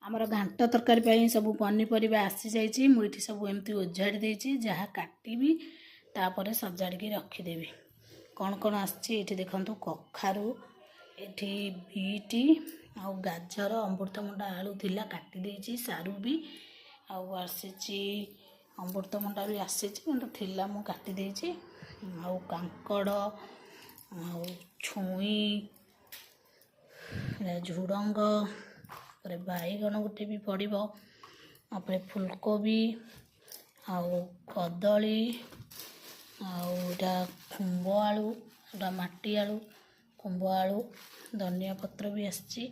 आमर घांट तरकारी पाई सब पनीपरिया आसी जाइए मुझे सब एमती ओजाड़ी देती जहाँ काटबी तापर सजाड़ी रखीदेवी कौन कौन आसी देखु कखारू ये बीटी आ गाजर अमृतभंडा आलू थिला काटी देती सारू भी आसी अमृतभंडा भी आसी थिला मु काटी देती आ कांकड़ आ छुई झुडंग बैगण गोटे भी पड़ो अपरे फुलकोबी आउ कदली आउटा खुंब आलू एटा माटी आलू खुंब आलू धनिया पत्र भी आसी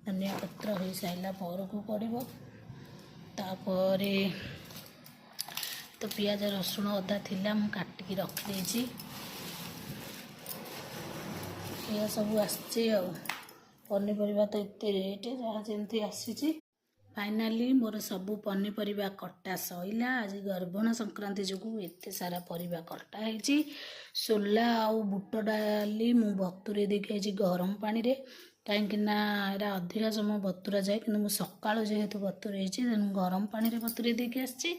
धनिया पत्र हो सारा पर को पड़ो तापर तो पियाज रसुण अदा थिला मु काटिकी रखी यह सब आसी पनीपरिया तो एते रेट जहाँ जमी आसी फाइनाली मोर सबू पनीपरिया कटा सईला आज गर्भण संक्रांति जो एते सारा परिबा कटा है सोला आउ बुट डाली मु बतुरे देखे आई गरम पानी रे कहीं एरा अधिका समय बतुरा जाए कि सका जेहेतु बतुरे तेणु गरम पानी रे बतुरे देके आसी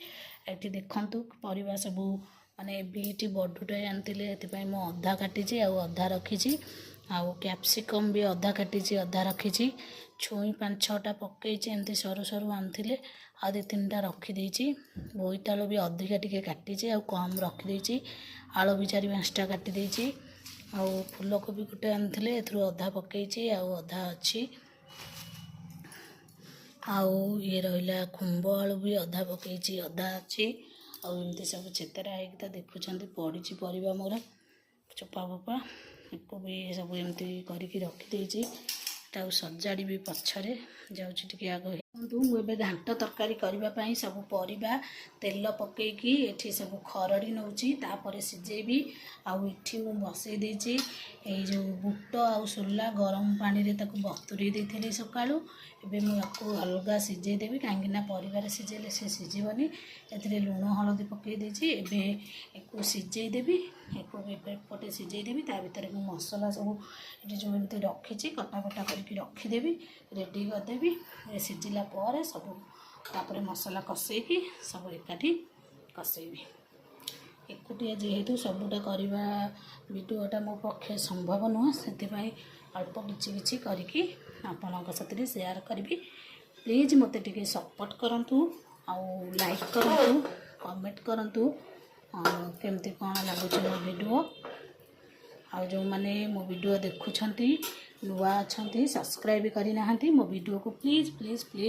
देखु परिबा सबू माने बीटी बडुटे आनी मु अधा काटी अधा रखी आउ कैप्सिकम भी अधा काटी अधा रखी छुई 5-6टा पकई एमती सरू सरू आनी आ 2-3टा रखीदे बोईतालु भी अधिका टिके काटी आउ कम रखीदे आलू भी 4-5टा काटी आउ फूलकोबी गोटे आनी अधा पकई आउ अधा अच्छी आउ ये रहा खुंब आलू भी अधा पकई अधा अच्छी आमती सब चेतरा है देखुं पड़ी परिबा मोर चोपा फोपा को भी सब एमती करके रखीदे सजाड़ी भी पछरे जाऊँगी आग मुझे घांट तरकारी करने सब परिबा तेल पकईकी एठी सब खरड़ी नौची तापर सिझेबी आठी मु बसई देची जो बुट आ सोला गरम पानी रे ताकू बतुरी देती सकाळू एबे मु याकू अलगा सिझे देबी कहीं परिवार सिझेले से सिझीबनी एथिरे लुण हलदी पकई देची एबे एको सिझे देबी एको एपटे सिझे देबी ता भितर मु मसला सब ये जो एमती रखी कटा कटा करके रखीदेवी रेडी करदेवी सिझिला पर सब तापर मसला कसेकी सब एकाठी कसेबी एकुटिया जेहेतु सबूटा करवा वीडियोटा मो पक्षे संभव नुह से अल्प किछि करके आपनक साथी शेयर करी प्लीज मत टे सपोर्ट करूँ लाइक करूँ कमेंट करूँ केमती कौन लगुच मो वीडियो आ जो मैंने मो वीडियो देखुं नुआ अच्छा सब्सक्राइब करना मो वीडियो को प्लीज प्लीज प्लीज